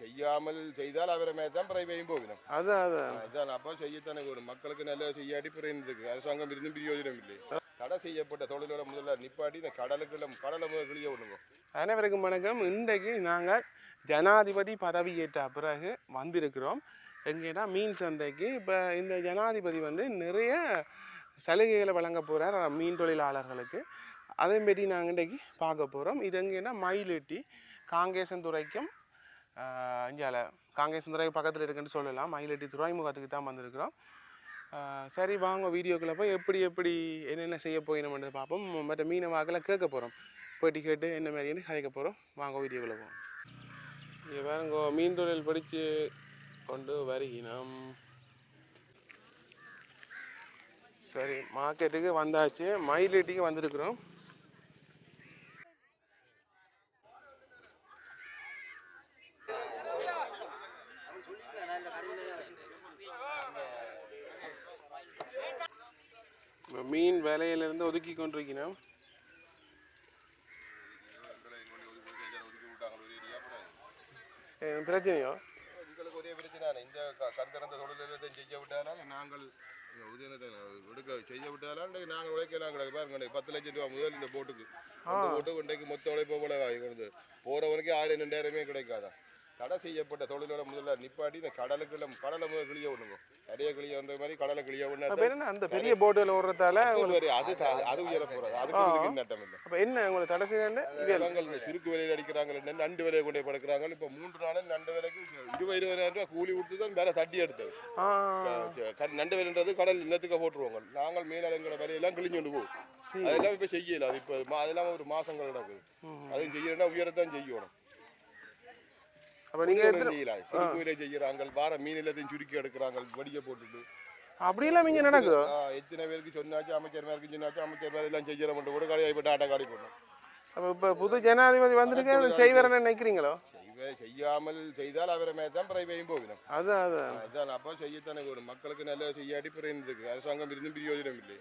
செய்யாமல் செய்தால் அவரை மேத்தான் பிறவையும் போகணும். அதான் அப்போ செய்யத்தானே வேணும். மக்களுக்கு நல்ல செய்யாட்டி பிறகு அரசாங்கம் இருந்தும் பிரயோஜனம் இல்லை. தடை செய்யப்பட்ட தொழிலோட முதல்ல நிப்பாட்டி இந்த கடலை கிளிய விடுங்க. அனைவருக்கும் வணக்கம். இன்றைக்கு நாங்கள் ஜனாதிபதி பதவி ஏற்ற பிறகு வந்திருக்கிறோம். எங்கேன்னா மீன் சந்தைக்கு. இப்போ இந்த ஜனாதிபதி நிறைய சலுகைகளை வழங்க போகிறார் மீன் தொழிலாளர்களுக்கு. அதே மாரி நாங்கள் இன்றைக்கு பார்க்க போகிறோம். இது எங்கேன்னா மயிலெட்டி காங்கேசன்துறைக்கும் இந்தியாவில் காங்கேசன்துறை பக்கத்தில் இருக்குன்னு சொல்லலாம். மயிலெட்டி துறைமுகத்துக்கு தான் வந்திருக்கிறோம். சரி வாங்க வீடியோக்குள்ளே போய் எப்படி என்னென்ன செய்ய போயினோம்னு பார்ப்போம். மற்ற மீனை வாக்கில் கேட்க போகிறோம். போட்டி கேட்டு என்ன மாதிரின்னு கதைக்க போகிறோம். வாங்க வீடியோக்குள்ளே போவோம். இங்கே வேறுங்கோ மீன் தொழில் படித்து கொண்டு வருகினோம். சரி மார்க்கெட்டுக்கு வந்தாச்சு. மயிலெட்டிக்கு வந்திருக்கிறோம். மீன் வேலையிலிருந்து ஒதுக்கி கொண்டிருக்கணும். பிரச்சனையோ உங்களுக்கு ஒரே பிரச்சனை. இந்த கந்திறந்த தொழிலை செய்ய விட்டாலும் நாங்கள் செய்ய விட்டாலும் நாங்கள் உழைக்கலாம் கிடக்கு பாருங்க. 10 லட்சம் ரூபா முதல் இந்த போட்டுக்கு இன்றைக்கு மொத்த உழைப்பு போல போறவனுக்கு 6,000-2,000 கிடைக்காதான். தடை செய்யப்பட்ட தொழிலோட முதல்ல நிப்பாட்டி இந்த கடலை கிளிய விடுங்க. நிறைய கிளியன்ற மாதிரி கடலை கிளிய விடணும். அந்த பெரிய போட்டில் ஓடுறதால அது உயர போறது. அதுக்கு நட்டம் இல்லை. அப்போ என்ன உங்களுக்கு தடை செய்ய சுருக்கு விலையில் அடிக்கிறாங்க. நண்டு விலையை கொண்டே படுக்கிறாங்க. இப்போ 3 நாள் நண்டு விலைக்கு 20,000 ரூபா கூலி கொடுத்து தான் வேலை தட்டி எடுத்தது. நண்டு விலைன்றது கடல் இன்னத்துக்கு போட்டுருவாங்க. நாங்கள் மீனவங்களோட விலையெல்லாம் கிழிஞ்சு கொண்டு போகும். அதெல்லாம் இப்போ செய்யல. அது இப்போ அதெல்லாம் ஒரு மாசங்கள் நடக்குது. அதுவும் செய்யலைன்னா உயரத்தான் செய்யணும். அப்போ நீங்கள் செய்யறாங்க. வார மீன் எல்லாத்தையும் சுருக்கி எடுக்கிறாங்க. வடிக்க போட்டுட்டு அப்படியெல்லாம் இங்கே நடக்குது. எத்தனை பேருக்கு சொன்னாச்சு அமைச்சர்மாருக்கு சொன்னாச்சு. அமைச்சர் எல்லாம் செய்யற மட்டும் கூட கடையை போட்டு ஆட்டை காடி போடணும். அப்போ இப்போ புது ஜனாதிபதி வந்திருக்கேன் செய்வாரன்னு நினைக்கிறீங்களோ? செய்யாமல் செய்தால் அவரை மேத்தான் பிறவையும் போகணும். அதான் அப்போ செய்யத்தானே வேணும். மக்களுக்கு நல்ல செய்யாட்டி பிறகு அரசாங்கம் இருந்தும் பிரயோஜனம் இல்லை.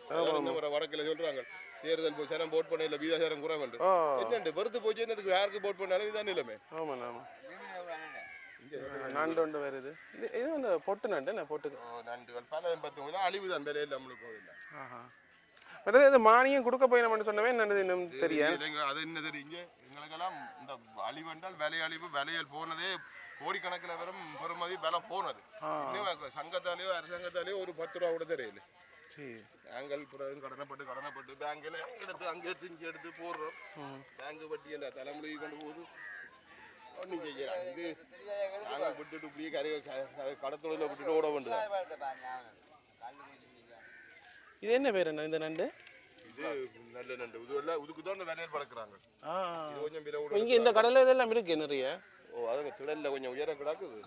வடக்கில் சொல்றாங்க தேர்தல் சனம் போட் பண்ண இல்லை வீதாசாரம் குறை வேண்டும். என்னண்டு வெறுத்து போச்சு. என்னதுக்கு யாருக்கு போட் பண்ணாலும் இதுதான் நிலைமை. நண்டு ஒன்று வருது. இது பொட்டு நண்டு பொட்டுக்கு நண்டுகள் பல 10 அழிவு தான் விலையில் நம்மளுக்கு இது மானியம் கொடுக்க போயினோம்னு சொன்னவே என்னது இன்னும் தெரியும். அது என்ன தெரியுங்க எங்களுக்கெல்லாம் இந்த அழிவென்றால் விலை அழிவு விலையில் போனதே கோடிக்கணக்கில் வரும் பெருமதி விலை போனது. சங்கத்தாலேயோ அரசாங்கத்தாலேயோ ஒரு 10 ரூபா கூட தெரியல. நாங்கள் கடனைப்பட்டு பேங்கில் எடுத்து அங்கே எடுத்து இங்கே எடுத்து போடுறோம். பேங்கு வட்டி இல்லை தலைமுறை கொண்டு போகுது. ஒன்றும் செய்யலாம். இது நாங்கள் விட்டுட்டு இப்படியே கடத்தொழில விட்டுட்டு ஓட வேண்டியதான். இது என்ன பேர் என்ன இந்த நண்டு? இது நல்ல நண்டு. இதுக்கு தான் விலையில் பழக்கிறாங்க. இது கொஞ்சம் விலை இங்கே இந்த கடலில் இதெல்லாம் இருக்கு நிறைய. அதுங்க திடலில் கொஞ்சம் உயர கிடக்குது.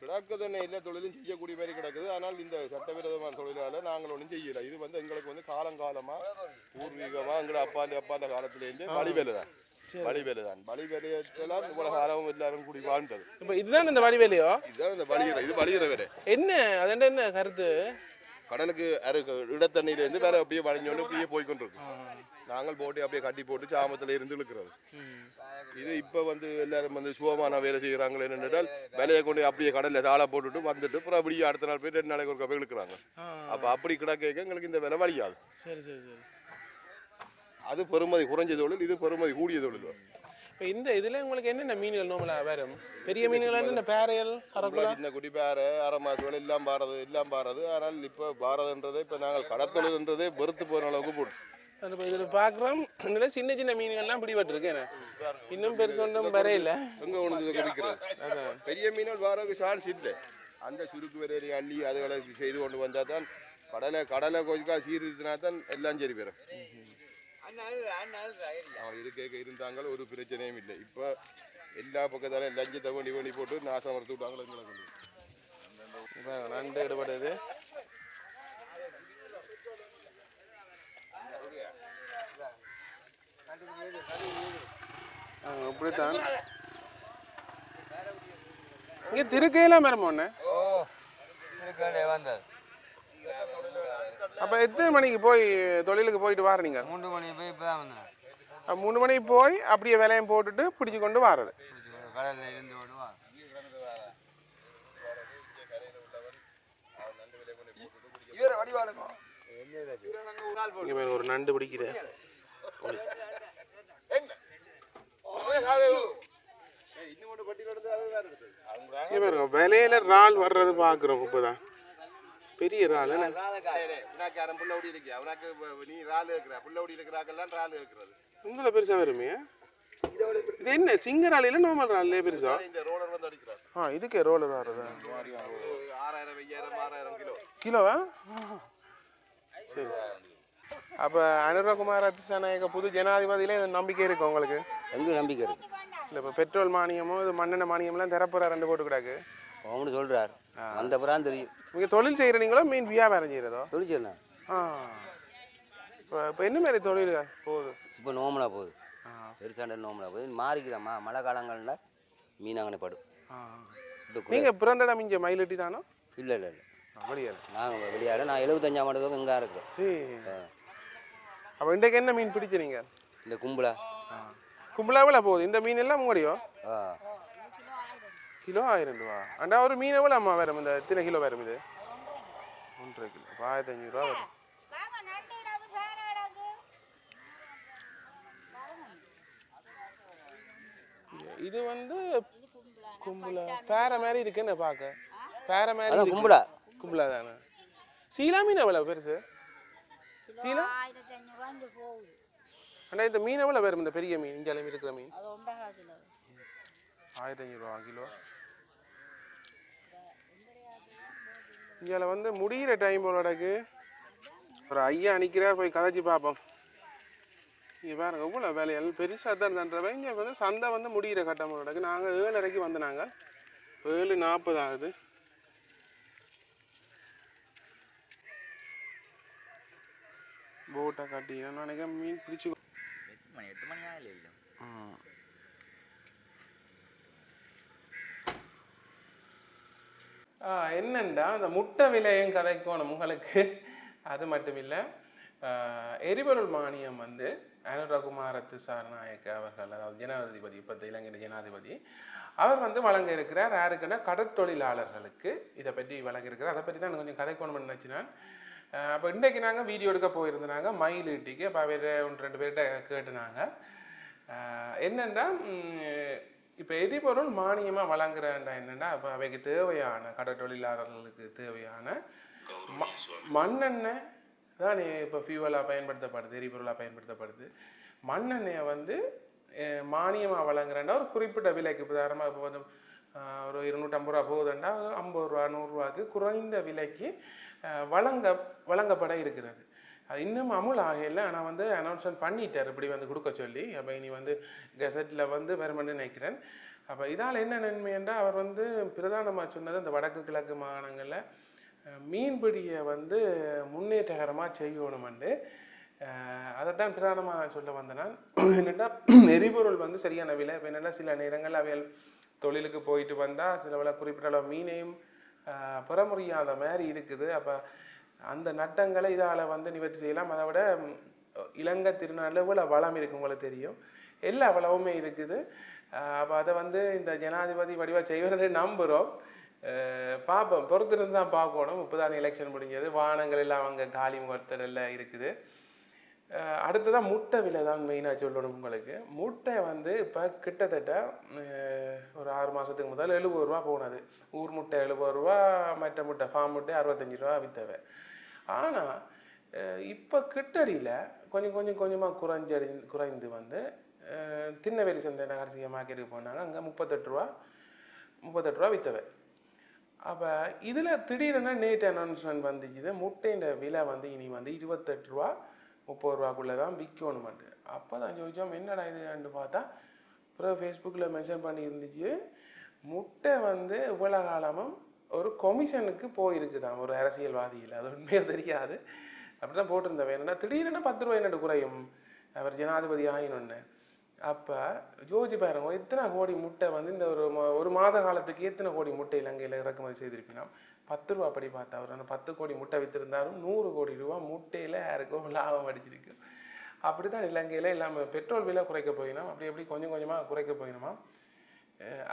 கிடக்குதுன்னு எல்லா தொழிலும் செய்யக்கூடிய மாதிரி கிடக்குது. ஆனால் இந்த சட்டவிரோதமான தொழிலால் நாங்கள் ஒன்றும் செய்யலை. இது எங்களுக்கு காலங்காலமாக பூர்வீகமாக எங்களை அப்பாந்த காலத்திலேருந்து வழி வேலை தான். வழி வேலையெல்லாம் இவ்வளவு காலமும் எல்லாரும் கூடி வாழ்ந்தது. இப்போ இதுதான் இந்த வழி வேலையோ? இதுதான் இந்த வழிகிற வேலை. என்ன அது என்ன கருத்து? கடலுக்கு இடத்தண்ணியிலேருந்து வேலை அப்படியே வளைஞ்சோன்னு அப்படியே போய்கொண்டிருக்கு. நாங்கள் போட்டு அப்படியே கட்டி போட்டு சாமத்தில் இருந்து இழுக்கிறது. இது இப்போ எல்லாரும் சுகமான வேலை செய்கிறாங்க. என்னென்றால் விலையை கொண்டு அப்படியே கடலில் தாளை போட்டுட்டு வந்துட்டு அப்புறம் அப்படியே அடுத்த நாள் போய் 2 நாளைக்கு ஒரு கப்பை இழுக்கிறாங்க. அப்போ அப்படி கிடக்க எங்களுக்கு இந்த விலை வழியாது. சரி சரி சரி. அது பெருமதி குறைஞ்ச தொழில், இது பெருமதி கூடிய தொழில். இப்போ இந்த இதில் உங்களுக்கு என்னென்ன மீன்கள் நோமலாக வேறு பெரிய மீன்கள் என்ன பேரையல் இந்த குடி பேரை அரை மாதம் எல்லாம் பாரது. ஆனால் இப்போ பாரதன்றதே இப்போ நாங்கள் கடத்தொழில்ன்றதே வெறுத்து போகிற அளவுக்கு போட்டு இப்போ இதில் பார்க்குறோம். சின்ன சின்ன மீன்கள்லாம் பிடிபட்டுருக்கேன். இன்னும் பெருசு ஒன்றும் வரையில எங்கே ஒன்று குடிக்கிறது. பெரிய மீன்கள் வரதுக்கு சான்ஸ் இல்லை. அந்த சுருக்கு விரையை அள்ளி அதுகளை செய்து கொண்டு வந்தால் தான் கடலை கொஞ்சம் சீர்திருத்தினா தான் எல்லாம் சரி பெறும். இருந்தாங்க ஒரு பிரச்சனையும் இல்லை. இப்போ எல்லா பக்கத்தாலும் லஞ்சத்தை வேண்டி போட்டு நாசம் வறுத்து விட்டாங்க. நண்டு ஈடுபடுது. இப்படித்தான் இங்கே திருக்கையெல்லாம் மேரமோண்ணே. அப்போ எத்தனை மணிக்கு போய் தொழிலுக்கு போயிட்டு வார நீங்கள்? 3 மணி போய் இப்போ தான் வந்தேன். 3 மணிக்கு போய் அப்படியே விலையும் போட்டுட்டு பிடிச்சி கொண்டு வாரது. கடல்ல இருந்து விடுவா ஒரு நண்டு பிடிக்கிறேன் விலையில இறால் வர்றது பாக்குறோம் இப்பதான் பெரிய இறால் உங்களை பெருசா வருமே இது என்ன சிங்க இறால் நார்மல் இறால் பெருசா இதுக்கே ரோலர் ஆறுதா கிலோவா சரி அப்போ அனுரகுமார் திசாநாயக்க புது ஜனாதிபதியில நம்பிக்கை இருக்கு உங்களுக்கு எங்க நம்பிக்கை இருக்கு இல்லை இப்போ பெட்ரோல் மானியமும் இது மண்ணெண்ணெய் மானியம்லாம் தரப்போறா ரெண்டு போட்டு கிடாக்கு அவனு சொல்றாரு அந்த பிறான் தெரியும் நீங்கள் தொழில் செய்கிறீங்களோ மீன் வியாபாரம் செய்கிறதோ தொழில் செய்யணும் இப்போ என்ன மாதிரி தொழில் போகுது இப்போ நோமலாக போகுது பெருசாண்ட நோமலாக போகுது மாறிக்குதாம்மா மழை காலங்களில் மீன் அங்கே படும் நீங்கள் பிறந்த இடம் இங்கே மயிலட்டி தானோ இல்லை இல்லை இல்லை வெளியால் நாங்கள் வெளியாட நான் 75 ஆண்டு இங்கே இருக்கிறோம் சரி அப்போ இன்றைக்கு என்ன மீன் பிடிச்ச நீங்கள் இந்த கும்பலா கும்பலா எவ்வளோ போகுது இந்த மீன் எல்லாம் உங்களுடையோ கிலோ 1000 ரூபா அண்டா ஒரு மீன் எவ்வளோ அம்மா வரும் இந்த எத்தனை கிலோ வரும் இது 1.5 கிலோ 1500 ரூபா வரும் இது வந்து கும்பலா பேர மாதிரி இருக்குன்னு பார்க்க பேர மாதிரி கும்பலா கும்பலா தானே சீலா மீன் எவ்வளோ பெருசு சீலா அண்ணா இந்த மீன் எவ்வளோ வரும் இந்த பெரிய மீன் இஞ்சாலையும் இருக்கிற மீன் 1500 ரூபா கிலோ இங்கே வந்து முடிகிற டைம் போலடக்கு ஒரு ஐயா நிற்கிறார் போய் கதைச்சி பார்ப்போம் இங்கே பாருங்க எவ்வளோ வேலையால் பெருசாக தான் தன்றவை இங்கே வந்து சந்தை வந்து முடிகிற கட்டம் போலடக்கு நாங்கள் 7:30 வந்து நாங்கள் 7:40 ஆகுது போட்டை கட்டி நான் நினைக்கிறேன் மீன் பிடிச்சி 8 மணி ஆகல இல்லை என்னண்டா அந்த முட்டை விலையும் கதைக்கணும் உங்களுக்கு அது மட்டும் இல்லை எரிபொருள் மானியம் வந்து அனுரகுமார திசாநாயக்க அவர்கள் அதாவது ஜனாதிபதி இப்போத்த இலங்கை ஜனாதிபதி அவர் வந்து வழங்க இருக்கிறார் யாருக்குன்னா கடற்தொழிலாளர்களுக்கு இதை பற்றி வழங்க இருக்கிறார் அதை பற்றி தான் கொஞ்சம் கதைக்கணும்னு நினச்சினான் அப்போ இன்றைக்கு நாங்கள் வீடியோ எடுக்க போயிருந்தாங்க மயிலீட்டிக்கு அப்போ வேறு 1-2 பேர்கிட்ட கேட்டுனாங்க என்னென்னா இப்போ எரிபொருள் மானியமாக வழங்குறேன்டா என்னென்னா அப்போ அவைக்கு தேவையான கடற்தொழிலாளர்களுக்கு தேவையான மண்ணெண்ணெய் தான் இப்போ ஃபியூவலாக பயன்படுத்தப்படுது எரிபொருளாக பயன்படுத்தப்படுது மண்ணெண்ணெயை வந்து மானியமாக வழங்குறேன்டா ஒரு குறிப்பிட்ட விலைக்கு உதாரணமாக இப்போ வந்து ஒரு 250 ரூபா போகுதுண்டா 50 ரூபா 100 ரூபாய்க்கு குறைந்த விலைக்கு வழங்கப்பட இருக்கிறது அது இன்னும் அமுல் ஆகலை ஆனால் வந்து அனௌன்ஸ்மெண்ட் பண்ணிட்டார் இப்படி வந்து கொடுக்க சொல்லி அப்போ இனி வந்து கெசட்டில் வந்து வருமென்னு நினைக்கிறேன் அப்போ இதால் என்ன நன்மை என்றால் அவர் வந்து பிரதானமாக சொன்னது இந்த வடக்கு கிழக்கு மாகாணங்களில் மீன்பிடியை வந்து முன்னேற்றகரமாக செய்யணுமெண்டு அதைத்தான் பிரதானமாக சொல்ல வந்தேன் என்னென்னா எரிபொருள் வந்து சரியான விலை இப்போ என்னென்னா சில நேரங்கள் அவைகள் தொழிலுக்கு போயிட்டு வந்தால் சில வேலை குறிப்பிட்ட அளவு மீனையும் பெற முடியாத மாதிரி இருக்குது அப்போ அந்த நட்டங்களை இதால் வந்து நிவர்த்தி செய்யலாம் அதை விட இலங்கை திருநாளில் இவ்வளோ வளம் இருக்குது உங்களுக்கு தெரியும் எல்லா வளமுமே இருக்குது அப்போ அதை வந்து இந்த ஜனாதிபதி வடிவாக செய்வதை நம்புகிறோம் பார்ப்போம் பொறுத்திருந்து தான் பார்க்கணும் இப்போதான் எலெக்ஷன் முடிஞ்சது வாகனங்கள் எல்லாம் அவங்க காலி முகத்தடெல்லாம் இருக்குது அடுத்ததான் முட்டை விலை தான் மெயினாக சொல்லணும் உங்களுக்கு முட்டை வந்து இப்போ கிட்டத்தட்ட ஒரு 6 மாதத்துக்கு முதல் 70 ரூபா போனது ஊர் முட்டை 70 ரூபா மற்ற முட்டை ஃபார்ம் முட்டை 65 ரூபா விற்றவை ஆனால் இப்போ கிட்டடியில் கொஞ்சமாக குறைந்து வந்து திண்ணவேலி சந்தை நகரசிய மார்க்கெட்டுக்கு போனாங்க அங்கே 38 ரூபா விற்றவை அப்போ இதில் திடீரென நேற்று அனௌன்ஸ்மெண்ட் வந்துச்சுது முட்டையின் விலை வந்து இனி வந்து 28 ரூபா 30 ரூபாக்குள்ளே தான் விற்கணுமெண்டு அப்போ தான் யோசிச்சோம் என்னடா இதுன்னு பார்த்தா அப்புறம் ஃபேஸ்புக்கில் மென்ஷன் பண்ணி இருந்துச்சு முட்டை வந்து இவ்வளோ காலமும் ஒரு கொமிஷனுக்கு போயிருக்குதான் ஒரு அரசியல்வாதியில் அது உண்மையாக தெரியாது அப்படி தான் போட்டிருந்தவன் என்னென்னா திடீர்னு 10 ரூபாய் என்னட்டு குறையும் அவர் ஜனாதிபதி ஆகினொன்னு அப்போ ஜோஜி பாருங்க எத்தனை கோடி முட்டை வந்து இந்த ஒரு மாத காலத்துக்கு எத்தனை கோடி முட்டை இலங்கையில் இறக்குமதி செய்திருப்பினா 10 ரூபா படி பார்த்தா அவர் அந்த 10 கோடி முட்டை விற்றுருந்தாலும் 100 கோடி ரூபா முட்டையில் யாருக்கும் லாபம் அடிச்சிருக்கு அப்படி தான் இலங்கையில் இல்லாமல் பெட்ரோல் விலை குறைக்க போயினோம் அப்படி கொஞ்சம் கொஞ்சமாக குறைக்க போயினோமா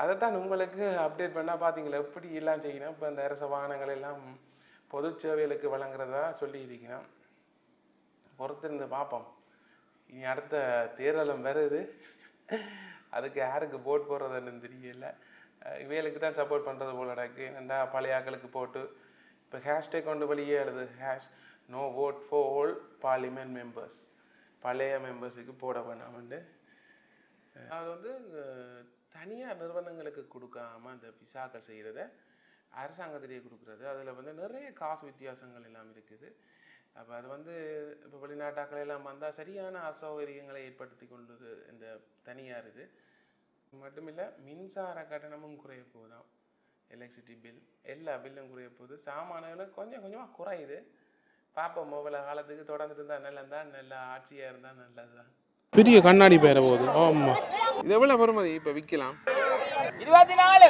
அதைத்தான் உங்களுக்கு அப்டேட் பண்ணால் பார்த்தீங்களா எப்படி எல்லாம் செய்யணும். இப்போ இந்த அரச வாகனங்கள் எல்லாம் பொது சேவைகளுக்கு வழங்குறதா சொல்லி இருக்கிறோம். பொறுத்திருந்து பார்ப்போம். இனி அடுத்த தேர்தலும் வருது. அதுக்கு யாருக்கு போட் போடுறதுன்னு தெரியல. இவைகளுக்கு தான் சப்போர்ட் பண்ணுறது போல எனக்கு. என்னென்னா பழைய ஆக்களுக்கு போட்டு இப்போ ஹேஷ்டேக் கொண்டு வெளியே எழுது #no vote for all parliament members. பழைய மெம்பர்ஸுக்கு போட வேண்டாம்ண்டு. அது வந்து தனியார் நிறுவனங்களுக்கு கொடுக்காம அந்த விசாக்கள் செய்கிறத அரசாங்கத்திலேயே கொடுக்குறது. அதில் வந்து நிறைய காசு வித்தியாசங்கள் எல்லாம் இருக்குது. அப்போ அது வந்து இப்போ வெளிநாட்டாக்கள் எல்லாம் வந்தால் சரியான அசௌகரியங்களை ஏற்படுத்தி கொண்டது இந்த தனியார். இது மட்டும் இல்லை, மின்சார கட்டணமும் குறைய போகுதாம். எலக்ட்ரிசிட்டி பில் எல்லா பில்லும் குறைய போகுது. சாமான்களும் கொஞ்சம் கொஞ்சமாக குறையுது. பார்ப்போம், மொபைல் காலத்துக்கு தொடர்ந்துட்டு இருந்தால் நல்லதான், நல்ல ஆட்சியாக இருந்தால் நல்லது தான். பெரிய கண்ணாடி பேர போகுது. ஆமாம், இது எவ்வளோ பெறுமதி இப்போ விற்கலாம்? 24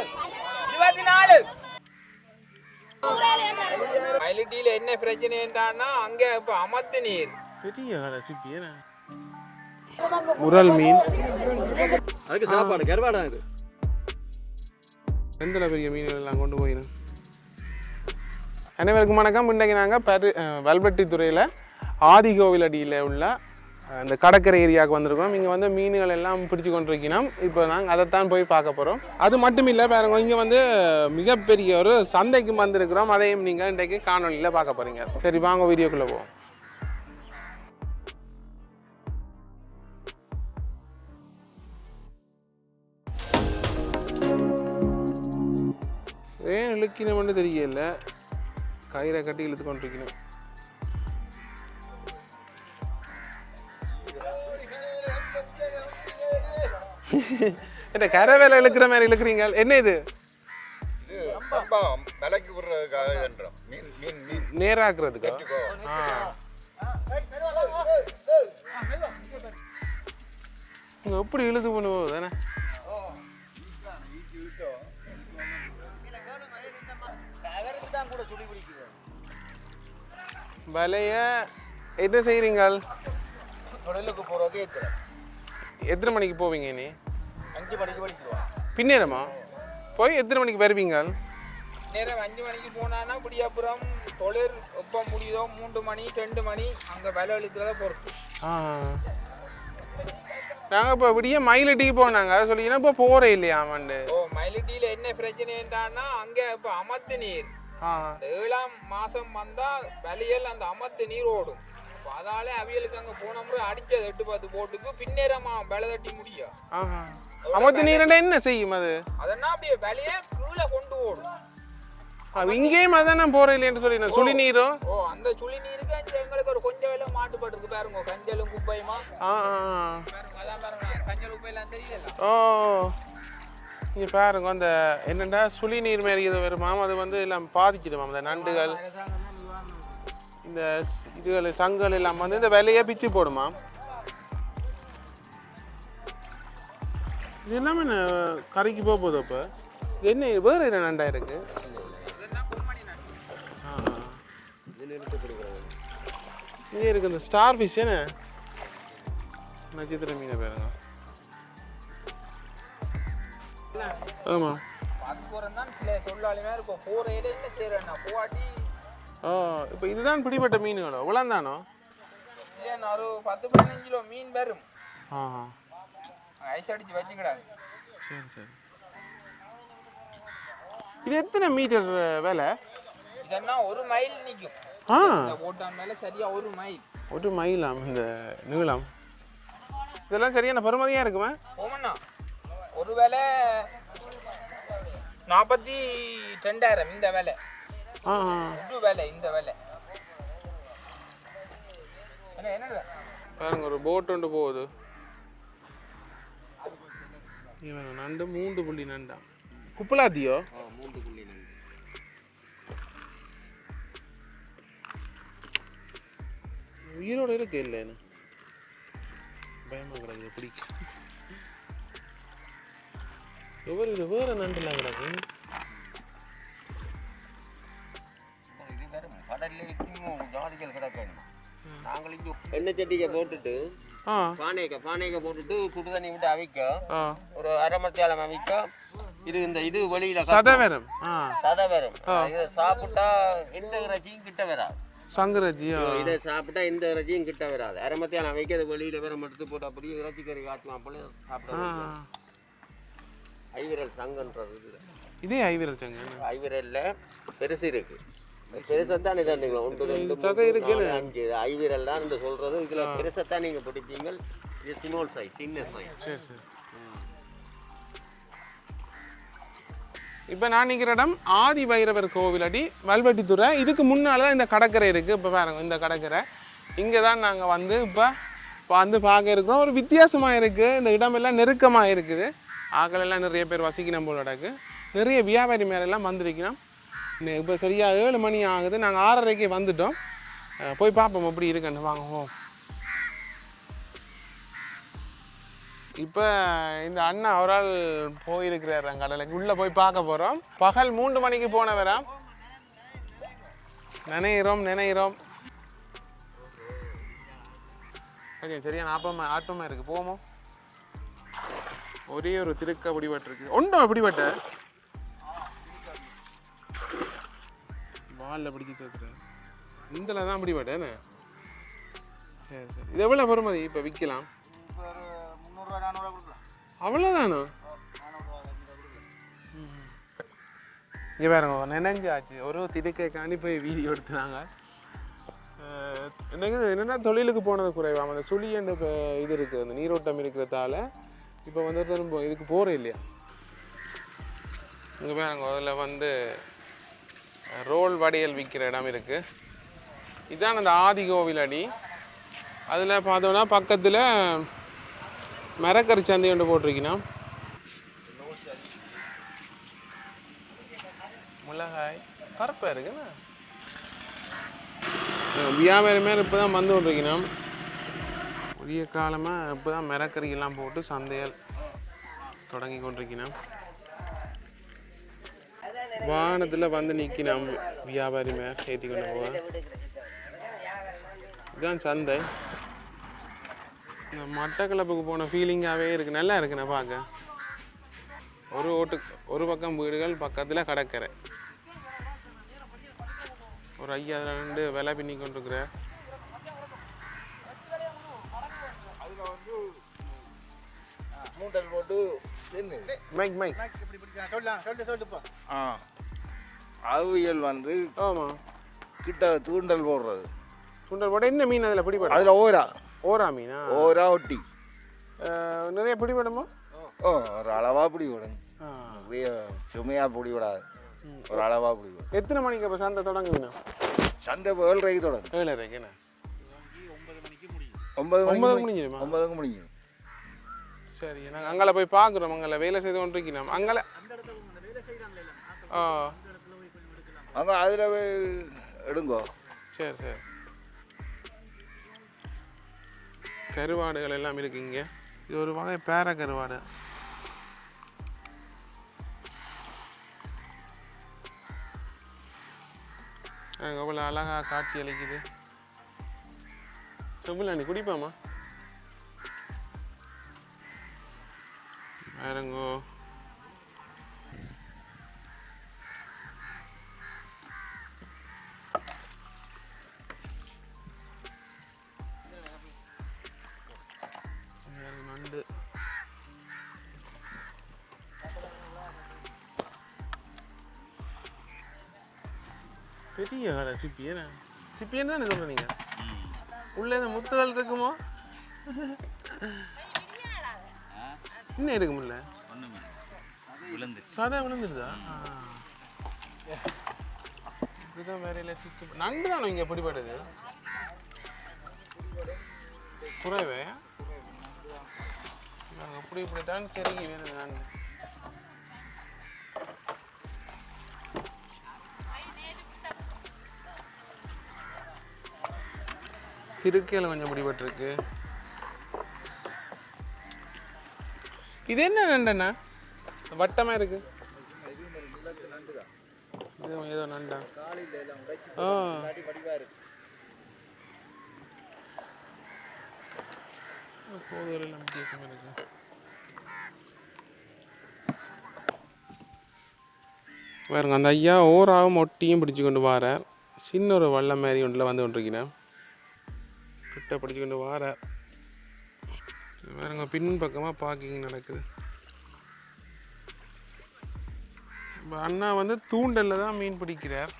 மயிலிட்டியில என்ன பிரச்சனைன்னா அங்க இப்ப அமர்த்து நீர் பெரிய ரெசிபி. உரல் மீன், அதுக்கு சாப்பாடு கருவாடா. இது எந்த பெரிய மீன்கள் எல்லாம் கொண்டு போயிடும். அனைவருக்கும் வணக்கம். இன்றைக்கு நாங்கள் வல்வெட்டித்துறையில் ஆதிகோவில் அடியில் உள்ள இந்த கடற்கரை ஏரியாவுக்கு வந்திருக்கோம். இங்கே வந்து மீன்கள் எல்லாம் பிடிச்சி கொண்டிருக்கணும். இப்போ நாங்கள் அதைத்தான் போய் பார்க்க போகிறோம். அது மட்டும் இல்லை, பாருங்க, இங்கே வந்து மிகப்பெரிய ஒரு சந்தைக்கு வந்திருக்கிறோம். அதையும் நீங்கள் இன்றைக்கு காணொலியில் பார்க்க போகிறீங்க. சரி, வாங்க வீடியோக்குள்ளே போவோம். ஏன் இழுக்கணும்னு தெரியல, கயிறை கட்டி இழுத்து கொண்டிருக்கணும். என்ன கரை வேலை இழுக்கிற மாதிரி இழுக்கிறீங்க? என்ன இது? நேராக்குறதுக்கா? எப்படி இழுத்து கொண்டு போகுது தானே? வலைய என்ன செய்றீங்க? எத்தனை மணிக்கு போவீங்க? நீ 5 மணிக்கு படிக்கிறோம். பின்னேரமா போய் எத்தனை மணிக்கு வருவீங்க? நேரம் 5 மணிக்கு போனான்னா புடியாப்புறம் தொழில் எப்போ முடியுதோ 3 மணி 2 மணி அங்கே வேலை இழுக்கிறத பொறுத்து. நாங்கள் இப்போ விடிய மயிலிட்டிக்கு போனாங்க, அதை சொல்லிங்கன்னா இப்போ போகிறே இல்லையா? ஆமாண்டு. ஓ, மயிலிட்டியில் என்ன பிரச்சனைன்றான்னா அங்கே இப்போ அமர்த்து நீர் 7ஆம் மாதம் வந்தால் வலியல் அந்த அமர்த்து நீர் ஓடும். அதால அவியலுக்கு அங்கே போன முறை அடிச்சது 8-10 போட்டுக்கு பின்னேரமா வேலை தட்டி முடியும். அமர்த்து நீர் என்ன செய்யும்? அது அதெல்லாம் அப்படியே வேலையை கீழே கொண்டு ஓடும். இங்கேயும் அதான் போகிறேன் இல்லைன்னு சொல்லி நான் சுழி நீரும். ஓ, அந்த சுழி நீருக்கு எங்களுக்கு ஒரு கொஞ்சம் வேலை மாட்டுப்பட்டு இருக்கு. பாருங்க, கஞ்சலும் குப்பையுமா. பாருங்க, அதான் பாருங்க, கஞ்சல் குப்பையெல்லாம் தெரியல. ஓ, இங்கே பாருங்க, அந்த என்னென்னா சுழி நீர் மாரி இது வருமாம். அது வந்து எல்லாம் பாதிச்சிடுமாம். அந்த நண்டுகள், இந்த இதுகள், சங்கல் எல்லாம் வந்து இந்த விலையை பிச்சு போடுமா. இது எல்லாமே கரைக்கு போக போகுது. அப்போ இது என்ன வேறு என்ன நண்டா இருக்கு? இங்கே இருக்கு இந்த ஸ்டார் ஃபிஷ். என்ன நட்சத்திர மீனை பாருங்க. ஆமாம், பார்த்து போகிறேன் தான் சில தொழிலாளிமே இருக்கும். போகிற என்ன செய்கிறேன்னா போவாட்டி. ஓ, இப்போ இதுதான் பிடிப்பட்ட மீன்களோ? இவ்வளோந்தானோ? இல்லையா, ஒரு 10-15 கிலோ மீன் வரும். ஐஸ் அடித்து வச்சுக்கிடாது. சரி சரி. இது எத்தனை மீட்டர் வேலை? இதெல்லாம் 1 மைல் நிற்கும். போட்டான் மேலே சரியா 1 மைல். 1 மைலாம் இந்த நீளம்? இதெல்லாம் சரியான பெருமதியாக இருக்குமா? ஓமண்ணா, ஒரு வேலை 42,000 இந்த வேலை. இது வேலை, இந்த வேலை என்ன பாருங்க, ஒரு போட் ஒன்று போகுது. நண்டு 3 புள்ளி நண்டா. குப்பலாத்தியோ? 3 புள்ளி நண்டு. உயிரோட இருக்கு இல்லை? என்ன பயமா கிடக்கு பிடிக்க. எவ்வளோ இது வேற நண்டுலாம் கிடக்கு. இது வேற கடல்ல இன்னும் ஜாலிகள் கிடக்கணும். நாங்கள் இங்கே எண்ணெய் சட்டியை போட்டுட்டு பானையை போட்டுட்டு சுடு தண்ணி விட்டு அவிக்க ஒரு 1/2 மணி நேரம் அவிக்க இது வெளியில சதவரம் சதவரம் இதை சாப்பிட்டா எந்த இறைச்சியும் கிட்ட வராது. சங்கராஜியா இதை சாப்பிட்டா எந்த இறைச்சியும் கிட்ட வராது. அரைமத்தியான வைக்கிறது வெளியில வேற எடுத்து போட்டு அப்படியே இறைச்சி கறி காய்ச்சுமா போல சாப்பிட. ஐவிரல் சங்கன்றது இதே ஐவிரல் சங்க. ஐவிரல்ல பெருசு இருக்கு. பெருசத்தான் இதாண்டுங்களா 1 2 3 4 5 ஐவிரல் தான் இந்த சொல்றது. இதுல பெருசத்தான் நீங்க பிடிப்பீங்க. இது ஸ்மால் சைஸ், சின்ன சைஸ். சரி சரி. இப்போ நான் நிற்கிற இடம் ஆதி வைரவர் கோவிலடி வல்வெட்டித்துறை. இதுக்கு முன்னால் தான் இந்த கடற்கரை இருக்குது. இப்போ பாருங்க இந்த கடற்கரை இங்கே தான் நாங்கள் வந்து இப்போ வந்து பார்க்க இருக்கிறோம். ஒரு வித்தியாசமாக இருக்குது. இந்த இடமெல்லாம் நெருக்கமாக இருக்குது. ஆக்கள் எல்லாம் நிறைய பேர் வசிக்கணும் போல நடக்கு. நிறைய வியாபாரி மேலெல்லாம் வந்திருக்கணும். இப்போ சரியாக 7 மணி ஆகுது. நாங்கள் 6:30க்கு வந்துட்டோம். போய் பார்ப்போம் எப்படி இருக்குன்னு வாங்குவோம். இப்போ இந்த அண்ணா அவரால் போயிருக்கிறார் கடலுக்கு. உள்ளே போய் பார்க்க போகிறோம். பகல் 3 மணிக்கு போனவராம். நினைக்கிறோம் சரியா ஆட்டமாக இருக்குது. போவோமோ? ஒரே ஒரு திருக்க பிடிபட்டு இருக்கு. ஒன்றும் பிடிபட்ட வாலில் பிடிக்க தோக்குறேன். இதில் தான் பிடிபட்டேன்னு. சரி சரி. இது எவ்வளோ பெறுமதி இப்போ விற்கலாம்? அவ்வளோதானோ? இங்கே பாருங்க நினைஞ்சாச்சு. ஒரு திடுக்கைக்காண்டி போய் வீடியோ எடுத்துனாங்க. எனக்கு என்னென்னா தொழிலுக்கு போனது குறைவாக அந்த சுழியண்டு இப்போ இது இருக்குது, அந்த நீரோட்டம் இருக்கிறதால இப்போ வந்து இதுக்கு போகிற இல்லையா. இங்கே பாருங்க அதில் வந்து ரோல் வடியல் விற்கிற இடம் இருக்குது. இதுதான் அந்த ஆதி கோவில் அடி. அதில் பார்த்தோன்னா பக்கத்தில் மரக்கறி சந்தை ஒன்று போட்டிருக்கீங்கன்னா மிளகாய் கருப்பாக இருக்குண்ணா. வியாபாரி மேலே இப்போ தான் வந்து கொண்டிருக்கீங்கன்னா உரிய காலமாக இப்போ தான் மரக்கறியெல்லாம் போட்டு சந்தையால் தொடங்கி கொண்டிருக்கீங்கன்னா வாகனத்தில் வந்து நிற்கினோம். வியாபாரி மேலே ஏற்றி கொண்டு போவேன். இதுதான் சந்தை. இந்த மட்டக்களப்புக்கு போன ஃபீலிங்காகவே இருக்குது. நல்லா இருக்குண்ணா பார்க்க. ஒரு பக்கம் வீடுகள், பக்கத்தில் கடற்கரை. ஒரு ஐயா அதில் 2 விலை பின்னி கொண்டிருக்கிற. அவியல் வந்து ஆமாம் கிட்ட தூண்டல் போடுறது. தூண்டல் போட என்ன மீன் அதில் பிடிப்படும்? அதில் ஓரா மீனா? ஓரா ஒட்டி நிறைய பிடிபடுமோ? ஒரு அளவாக பிடிவிடும். சுமையாக பிடிவிடாது, ஒரு அளவாக பிடிவிடும். எத்தனை மணிக்கு அப்போ சந்தை தொடங்குவீங்க? சந்தை 7:30 தொடங்கும். 7:30 என்ன? 9 முடிஞ்சிடுமா? 9 முடிஞ்சிடும். சரி, நாங்கள் அங்கே போய் பார்க்குறோம். அங்கே வேலை செய்து கொண்டிருக்கோம். அங்கே அங்கே அதில் எடுங்கோ. சரி சரி. கருவாடுகள் எல்லாம் இருக்கு இங்கே. இது ஒரு வகை பேர கருவாடு. எவ்வளோ அழகா காட்சி அளிக்குது. செம்பில் நீ குடிப்பாமா? வேறங்கோ நண்டு. பெரிய கடை. சிப்பியனா? சிப்பியன் தானே சொல்கிறீங்க? உள்ளே இந்த முத்துதல் இருக்குமோ? இன்னும் இருக்கு முடியல. சதை விழுந்துருதா? இதுதான் வேறையில் சிக்கு. நண்டு தானே இங்கே பிடிபடுது? குறைவே நாங்கள் இப்படித்தான் சரிங்க வேணும். நண்டு திருக்கையில் கொஞ்சம் பிடிபட்டுருக்கு. இது என்ன நண்டண்ணா? வட்டமாக இருக்கு. இது ஏதோ நண்டா? போதெல்லாம் வித்தியாசமாக இருக்கு. பாருங்க அந்த ஐயா ஓராவும் ஒட்டியும் பிடிச்சு கொண்டு வாரார். சின்ன ஒரு வல்லம் மாதிரி ஒன்றில் வந்து கொண்டிருக்கிறேன். கிட்ட பிடிச்சு கொண்டு வாரார். பாருங்க பின்பக்கமாக பார்க்கிங் நடக்குது. இப்போ அண்ணா வந்து தூண்டலில் தான் மீன் பிடிக்கிறார்.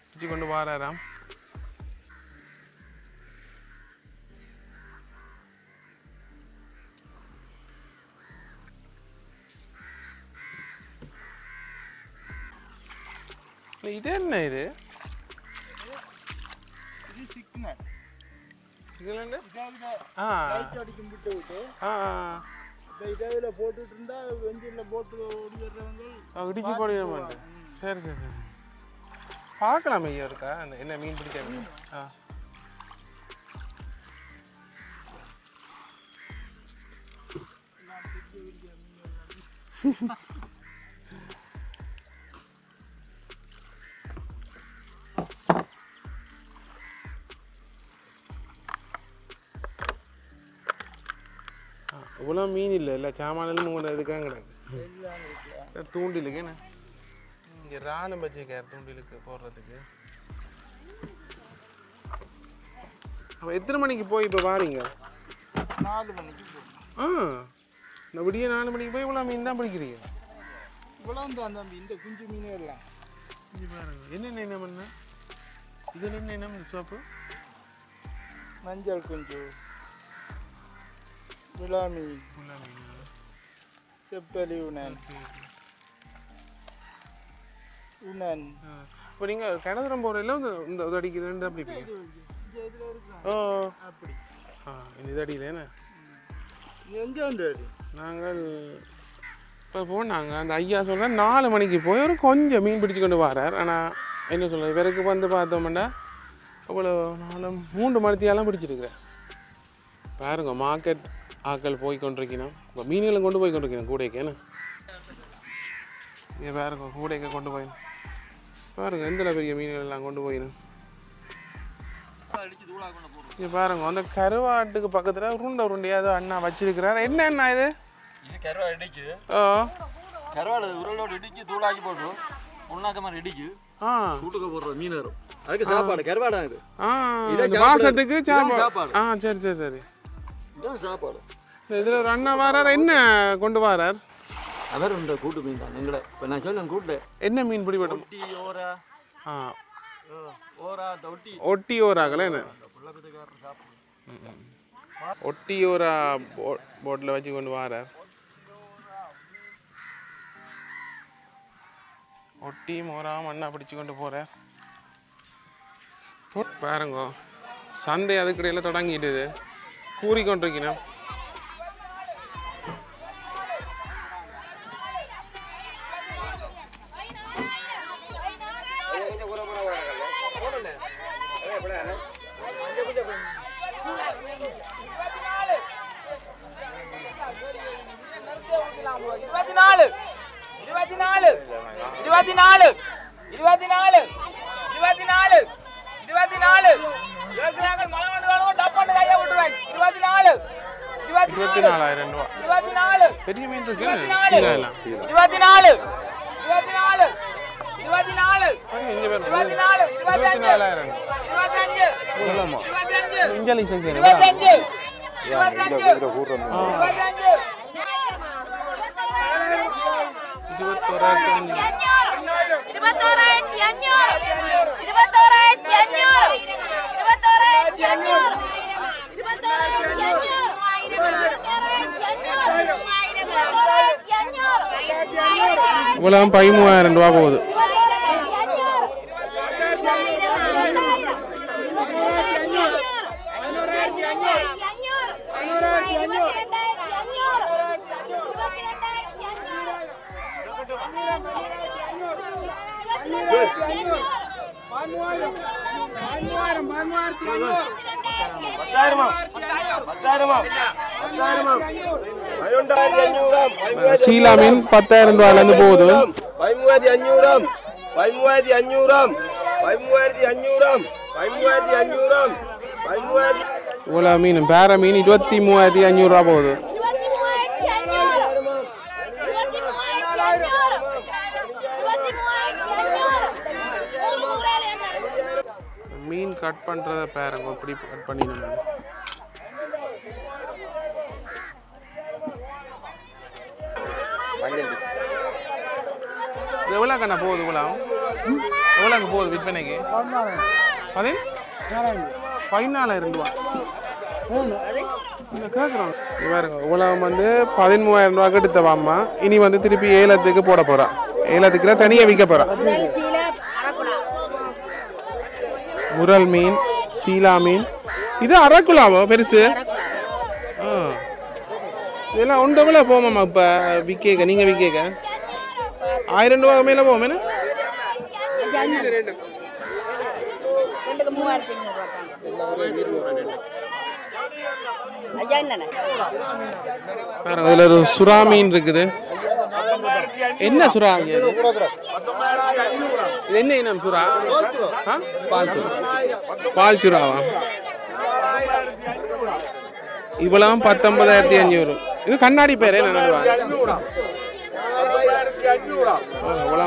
பிடிச்சு கொண்டு வாராராம். இது என்ன இது சிக்னல் சிக்னல் அடிக்கும் விட்டு விட்டு ஆ இதில் போட்டுட்டு இருந்தா வெஞ்சில் போட்டு ஓடி வர்றவங்க இடிச்சு போட மாட்டேன். சரி சரி சரி பார்க்கலாம் ஐயா இருக்கா என்ன மீன் பிடிக்க. ஆ இவ்வளோ மீன் இல்லை சாமானெல்லாம் உங்களோட இதுக்காக கிடக்கு. தூண்டிலுக்கு என்ன இங்கே ராணம் வச்சுக்கார் தூண்டிலுக்கு போடுறதுக்கு. அப்போ எத்தனை மணிக்கு போய் இப்போ வாரீங்க? 4 மணிக்கு இந்த விடிய 4 மணிக்கு போய் இவ்வளோ மீன் தான் பிடிக்கிறீங்க? இவ்வளோ அந்த இந்த குஞ்சு மீன் எல்லாம் இங்கே பாருங்க என்னென்ன என்ன பண்ண இது என்ன சோப்பு மஞ்சள் குஞ்சு விளாமி செப்பலி உணன் உணன். இப்போ நீங்கள் கிணத்துறம் போகிறதில்ல இந்த அடிக்கிறது அப்படி ஓ அப்படி இந்த அடியில் என்ன எங்கே உண்டு நாங்கள் இப்போ போனாங்க அந்த ஐயா சொல்கிறேன் 4 மணிக்கு போய் ஒரு கொஞ்சம் மீன் பிடிச்சி கொண்டு வரார். ஆனால் என்ன சொல்ல இவருக்கு வந்து பார்த்தோம்னா அவ்வளோ 3 மணித்தியாலாம் பிடிச்சிருக்கிறேன். பாருங்க மார்க்கெட் ஆக்கள் போய் கொண்டிருக்கணும். இப்போ மீன்களும் கொண்டு போய் கொண்டிருக்கணும் கூடைக்கு. என்ன இங்கே பாருங்க கூடைக்கு கொண்டு போயிடும். பாருங்க எந்த பெரிய மீன்கள் எல்லாம் கொண்டு போயிடும். இங்கே பாருங்க அந்த கருவாட்டுக்கு பக்கத்தில் உருண்டையாக ஏதோ அண்ணா வச்சிருக்கிறார். என்ன அண்ணா இது? இது கருவாடு இடிக்கு. கருவாடு உருளோடு இடிக்கு தூளாக்கி போட்டு உண்ணாக்க மாதிரி இடிக்கு. சூட்டுக்க போடுற மீன் வரும். அதுக்கு சாப்பாடு கருவாடா இது. மாசத்துக்கு சாப்பாடு. சரி சரி சரி இதான் சாப்பாடு. இதில் ஒரு அண்ணா வரார். என்ன கொண்டு வரார்? அவர் இந்த கூட்டு மீன் தான் எங்களை. இப்போ நான் சொல்லேன் கூட்டு என்ன மீன் பிடிபடும்? ஒட்டி ஓரா. ஓரா ஒட்டி ஒட்டி ஓராகல என்ன ஒட்டி ஓரா போட்டில் வச்சு கொண்டு வரார். ஒட்டியும் ஓராவும் அண்ணா பிடிச்சு கொண்டு போகிறார். பாருங்க சந்தை அதுக்கிடையில் தொடங்கிட்டு கூறிக்கொண்டிருக்கணும். பெரிய மீன் இருக்கு. 24 இவ்வளோ 13,000 ரூபா போகுது. சீலா மீன் 10,000 ரூபாயிலேருந்து போகுது. 13,500 இவ்வளோ மீன் பேர மீன் 23,500 ரூபா போகுது. கட் பண்ணுறத பாருங்க இப்படி கட் பண்ணிடணும். இது எவ்வளோ கண்ணா போகுது இவ்வளோ எவ்வளோக்கு போகுது விற்பனைக்கு? 14,000 ரூபா கேட்குறோம். பாருங்க இவ்வளோ வந்து 13,000 ரூபாய்க்கு எடுத்தவாம்மா. இனி வந்து திருப்பி 7,000க்கு போட போகிறான். 7,000க்கு தனியாக விற்க போகிறான். முரல் மீன், சீலா மீன், இது அரக்குலாவோ பெருசு. இதெல்லாம் ஒன்றவள போமாம்மா இப்போ விற்க நீங்கள் விற்க 1000 ரூபா மேலே போவோம். அதில் ஒரு சுறா மீன் இருக்குது. என்ன சுறா? இது என்ன இனம் சுறா? பால் சுறாவா? இவ்வளவு 19,500. இது கண்ணாடி பேரே இவ்வளவு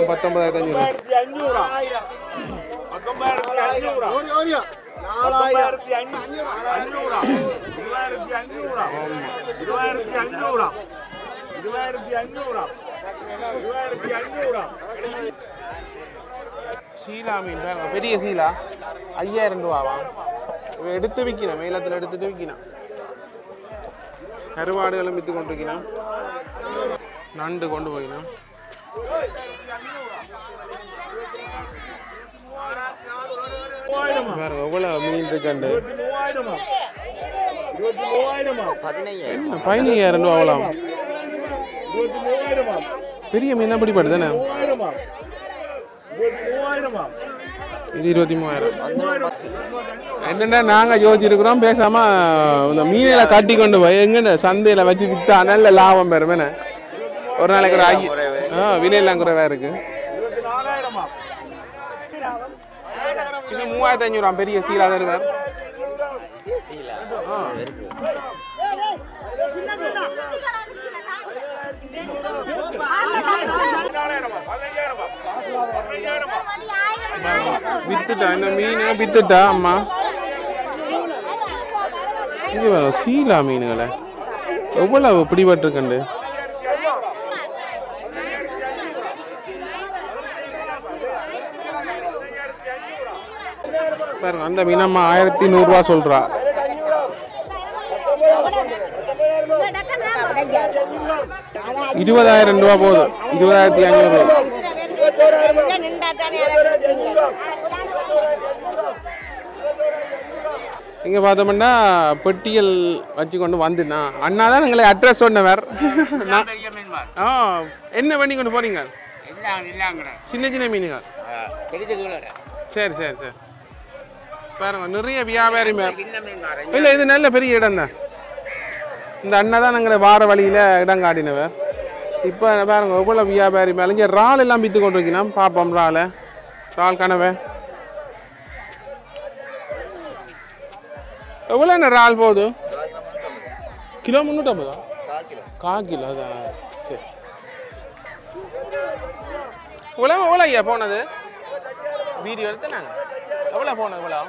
19,500. சீலா மீன் பெரிய சீலா 5,000 ரூபாவா? எடுத்து விற்கணும், மேலத்தில் எடுத்துட்டு விற்கணும். கருவாடுகளும் விற்று கொண்டு வைக்கணும், நண்டு கொண்டு போய்க்கணும். எவ்வளோ மீன் இருக்கண்டு? 15,000 ரூபா அவ்வளோ. பெரிய மீன் தான் பிடிப்பாடு தானே? இது 23,000. என்னென்னா நாங்கள் யோசிச்சிருக்கிறோம் பேசாமல் இந்த மீனில் கட்டி கொண்டு போய் எங்கே சந்தையில் வச்சு விற்றா நல்ல லாபம் பெறும். ஒரு நாளைக்கு ஒரு விலையெல்லாம் குறைவாக இருக்குது. இது 3,500 பெரிய சீலா தருவார். வித்துட்டா இந்த மீனை வித்துட்டா அம்மா. இங்கே வரும் சீலா மீன்களை எவ்வளவு பிடிபட்டுருக்கண்டு. பாருங்க அந்த மீனம்மா 1,100 ரூபா சொல்றா. 20,000 ரூபா போகுது. 20,500. இங்கே பார்த்தோம்னா பெட்டியல் வச்சு கொண்டு வந்துண்ணா அண்ணா தான் எங்களை அட்ரஸ் சொன்னவர். என்ன பண்ணி கொண்டு போறீங்க? சின்ன சின்ன மீனுங்க. சரி சரி சரி. பாருங்க நிறைய வியாபாரி இல்லை, இது நல்ல பெரிய இடம் தான். இந்த அண்ணா தான் எங்களை வார வழியில் இடம் காட்டினவர். இப்போ பாருங்க எவ்வளோ வியாபாரி மேலே இங்கே இறால் எல்லாம் விற்று கொண்டு வைக்கணும். பார்ப்போம் இறால் கனவை எவ்வளோ என்ன இறால் போகுது? கிலோ 350. 1/4 கிலோ அதான். சரி எவ்வளோ ஐயா போனது? வீடியோ எடுத்து நாங்கள் எவ்வளோ போனது? எவ்வளோ?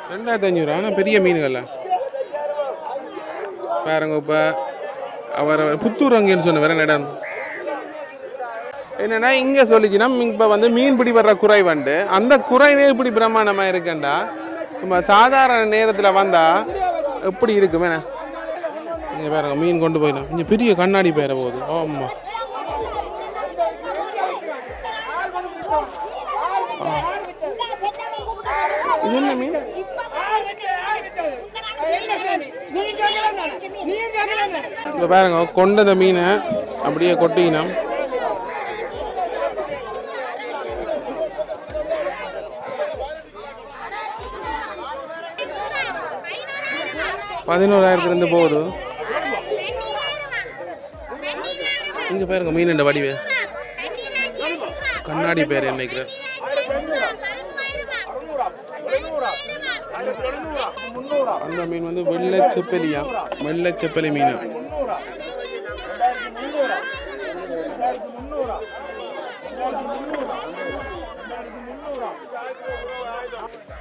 2,500. ஆனால் பெரிய மீன்கள் பாருங்க. இப்போ அவர் புத்தூர் அங்கேன்னு சொன்ன வேற இடம் என்னன்னா இங்கே சொல்லிச்சுன்னா இப்போ வந்து மீன்பிடி வர்ற குறை வந்து அந்த குறைவே இப்படி பிரமாண்டமாக இருக்குண்டா நம்ம சாதாரண நேரத்தில் வந்தால் எப்படி இருக்குமே. இங்கே பாருங்க மீன் கொண்டு போயிடும். இங்கே பெரிய கண்ணாடி பேர போகுது. ஆமாம் இது என்ன மீன்? இப்போ பாருங்க கொண்டத மீனை அப்படியே கொட்டிக்கணும். $11,000 போகுது. இங்கே பாருங்க மீன் வடிவே கண்ணாடி பேர் நினைக்கிறேன். அந்த மீன் வந்து வெள்ளை செப்பலியா, வெள்ளை செப்பலி மீன்.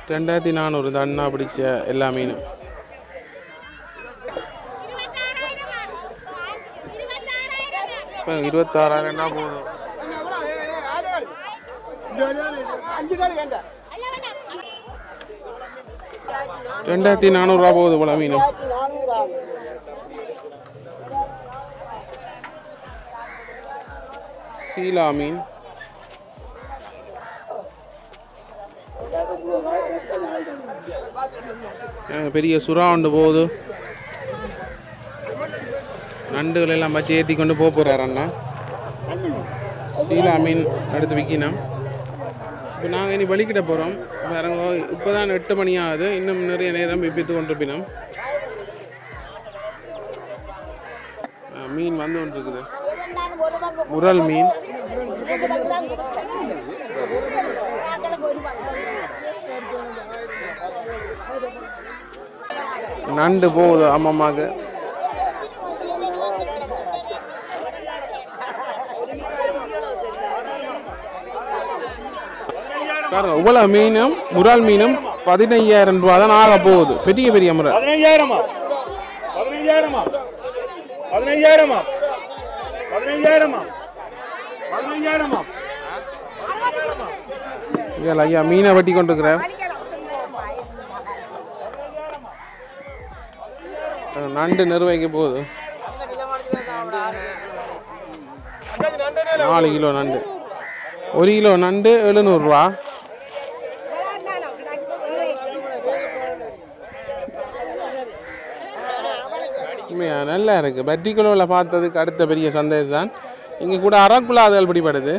$2400 இந்த அண்ணா பிடிச்ச எல்லா மீனும். இப்போ 26,000 போதும். 2400 போகுது போல மீனும். சீலா மீன் பெரிய சுறா ஒன்று போகுது. நண்டுகள் எல்லாம் வச்சு ஏற்றி கொண்டு போகிறார் அண்ணா. சீலா மீன் எடுத்து விற்கணும். இப்போ நாங்கள் இனி வலிக்கிட்ட போகிறோம். வேற இப்போ தான் 8 மணி ஆகுது. இன்னும் நிறைய நேரம் விப்பித்து கொண்டிருப்பினோம். மீன் வந்து கொண்டு இருக்குது. முரல் மீன் நண்டு போகுது அம்மம்மாக்கு. பாருங்க இவ்வளவு மீனும் முரால் மீனும் 15,000 ரூபா தான் ஆக போகுது. பெரிய பெரிய முறை 15,000 ஐயா மீனை வெட்டி கொண்டு இருக்கிறேன். நண்டு நிறுவைக்கு போகுது. 4 கிலோ நண்டு. 1 கிலோ நண்டு 700 ரூபா. நல்லா இருக்கு. பட்டிக்குளவில் பார்த்ததுக்கு அடுத்த பெரிய சந்தை தான். இங்கே கூட அறக்குள்ளாதல் பிடிபடுது.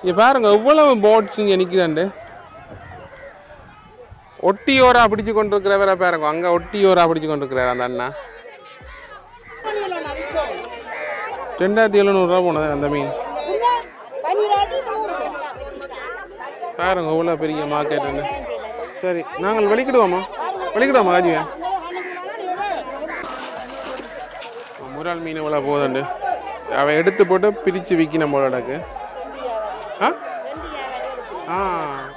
இங்கே பாருங்க இவ்வளவு போட்ஸ் இங்கே நிற்குதாண்டு. ஒட்டியோரா பிடிச்சு கொண்டு இருக்கிறவரை பாருங்க. அங்கே ஒட்டியோரா பிடிச்சு கொண்டு இருக்கிறார் அந்த அண்ணா. 2700 ரூபா போனது அந்த மீன். பாருங்க இவ்வளோ பெரிய மார்க்கெட். சரி நாங்கள் வெளிக்கிடுவோமா ராஜிவா? முரால் மீன் இவ்வளோ போதுண்டு. அவன் எடுத்து போட்டு பிரித்து விற்கணும் போலடாக்கு.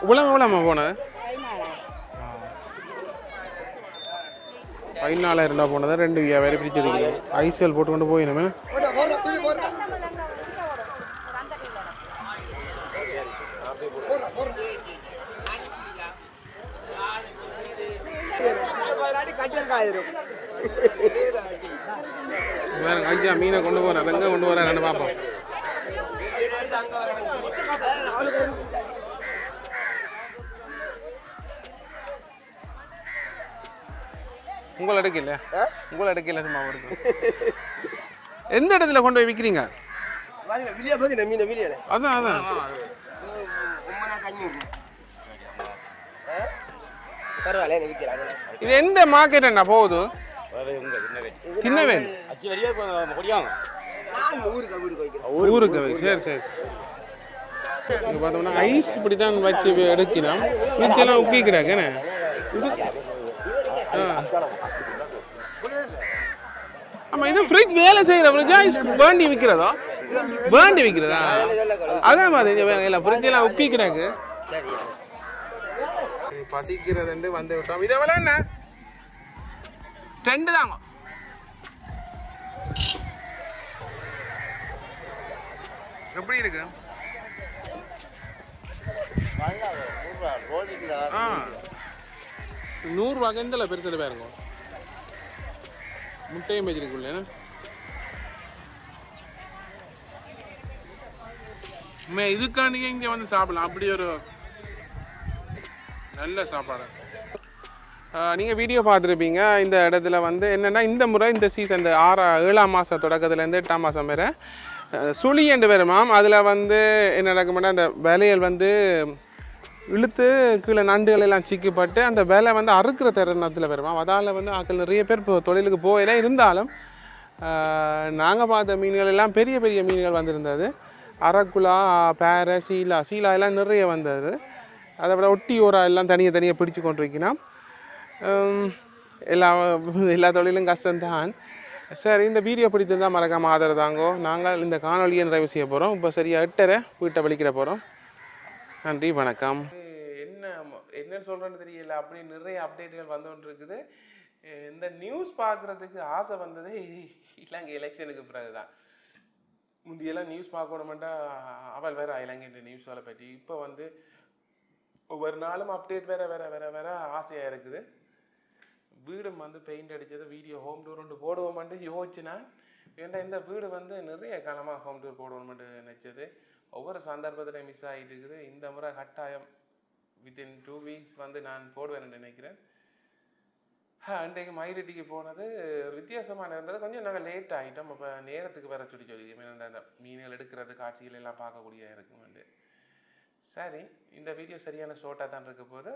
இவ்வளோமா போனது? 14,000 ரூபா போனதை 2 வியாபாரி பிரித்து வைக்கணும். ஐசிஎல் போட்டு கொண்டு போயிடுமே. ஐயா மீனை கொண்டு போறாரு. எங்க கொண்டு போறாரு பாப்போம். உங்களை எடுக்கல சும்மா இருக்கு. எந்த இடத்துல கொண்டு போய் விற்கிறீங்க? அதான் அதான் இது எந்த மார்க்கெட் என்ன போகுது? கிண்ணவேல் ஊருக்கு. சரி சரி. இங்கே பார்த்தோம்னா ஐஸ் இப்படி தான் வச்சு எடுக்கலாம். மிச்செல்லாம் உக்கிக்கிறாங்க. ஆமாம் இது ஃப்ரிட்ஜ் வேலை செய்கிற ஃப்ரிட்ஜா? Ice bandy விற்கிறதா? அதான் மாதிரி எல்லாம் ஃப்ரிட்ஜெல்லாம் உக்கிக்கிறாங்க. பசிக்கிறதுண்டு வந்து விட்டோம். இதை விட என்ன 2 தாங்க. எப்படி இருக்கு? 100 ரூபாய்க்கு எந்த பெருசில் பாருங்க. முட்டையும் வச்சிருக்குள்ள இதுக்காண்டிங்க இங்கே வந்து சாப்பிடலாம். அப்படி ஒரு நல்ல சாப்பாடு. நீங்கள் வீடியோ பார்த்துருப்பீங்க. இந்த இடத்துல வந்து என்னென்னா இந்த முறை இந்த சீசன் இந்த 7ஆம் மாதம் தொடக்கத்துலேருந்து 8ஆம் மாதம் வரை சுழி என்று வருமாம். அதில் வந்து என்ன நடக்கும்னா அந்த விலையல் வந்து இழுத்து கீழே நண்டுகள் எல்லாம் சிக்கப்பட்டு அந்த விலை வந்து அறுக்கிற தருணத்தில் வருமாம். அதால் வந்து ஆக்கள் நிறைய பேர் இப்போ தொழிலுக்கு போயில இருந்தாலும் நாங்கள் பார்த்த மீன்கள் எல்லாம் பெரிய பெரிய மீன்கள் வந்திருந்தது. அரக்குலா, பேரை, சீலா எல்லாம் நிறைய வந்தது. அதை விட ஒட்டியோரா எல்லாம் தனியாக பிடிச்சு கொண்டிருக்கணும். எல்லா தொழிலும் கஷ்டம்தான். சரி, இந்த வீடியோ பிடித்திருந்தால் மறக்காமல் ஆதரவு தாங்கோ. நாங்கள் இந்த காணொலியை நிறைவு செய்ய போகிறோம். இப்போ சரியாக 8:30 வீட்டை வலிக்கிட போகிறோம். நன்றி, வணக்கம். என்ன சொல்கிறேன்னு தெரியல, அப்படி நிறைய அப்டேட்டுகள் வந்து கொண்டு இருக்குது. இந்த நியூஸ் பார்க்குறதுக்கு ஆசை வந்ததே இலங்கை எலெக்ஷனுக்கு பிறகு தான். முந்தியெல்லாம் நியூஸ் பார்க்கணுமெண்டா அவள் வேறு இலங்கை நியூஸ்களை பற்றி. இப்போ வந்து ஒவ்வொரு நாளும் அப்டேட் வேற ஆசையாக இருக்குது. வீடும் வந்து பெயிண்ட் அடித்தது வீடியோ ஹோம் டூர் ஒன்று போடுவோம்ட்டு யோசிச்சுனா, ஏன்டா இந்த வீடு வந்து நிறைய காலமாக ஹோம் டூர் போடுவோம்ட்டு நினச்சது. ஒவ்வொரு சந்தர்ப்பத்தில் மிஸ் ஆகிட்டு இருக்குது. இந்த முறை கட்டாயம் வித்தின் 2 வீக்ஸ் வந்து நான் போடுவேன்னு நினைக்கிறேன். அன்றைக்கு மயிரெட்டிக்கு போனது வித்தியாசமான இருந்தது. கொஞ்சம் நாங்கள் லேட் ஆகிட்டோம். அப்போ நேரத்துக்கு வேற சொல்லி அந்த மீன்கள் எடுக்கிறது காட்சிகள் எல்லாம் பார்க்கக்கூடிய இருக்குமெண்டு. சரி, இந்த வீடியோ சரியான ஷார்ட்டாக தான் இருக்க போது.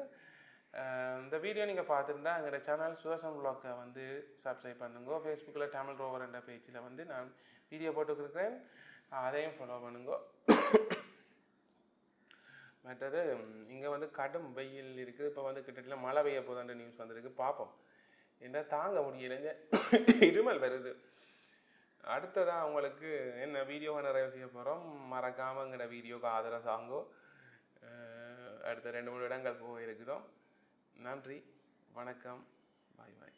இந்த வீடியோ நீங்கள் பார்த்துருந்தா எங்களோட சேனல் சுதர்சன் வ்ளாக்கை வந்து சப்ஸ்கிரைப் பண்ணுங்க. ஃபேஸ்புக்கில் தமிழ் ரோவர் என்ற பேஜில் வந்து நான் வீடியோ போட்டுருக்கிறேன், அதையும் ஃபாலோ பண்ணுங்க. மற்றது இங்கே வந்து கடும் வெயில் இருக்குது. இப்போ வந்து கிட்டத்தட்ட மழை பெய்ய போதான்ற நியூஸ் வந்திருக்கு. பார்ப்போம், என்ன தாங்க முடியலைங்க, இருமல் வருது. அடுத்ததான் உங்களுக்கு என்ன வீடியோவை நிறைய செய்ய போகிறோம். மறக்காமல் எங்களோட வீடியோக்கு ஆதரவு தாங்கோ. அடுத்த 2-3 இடங்கள் போயிருக்கிறோம். நன்றி, வணக்கம், பாய் பாய்.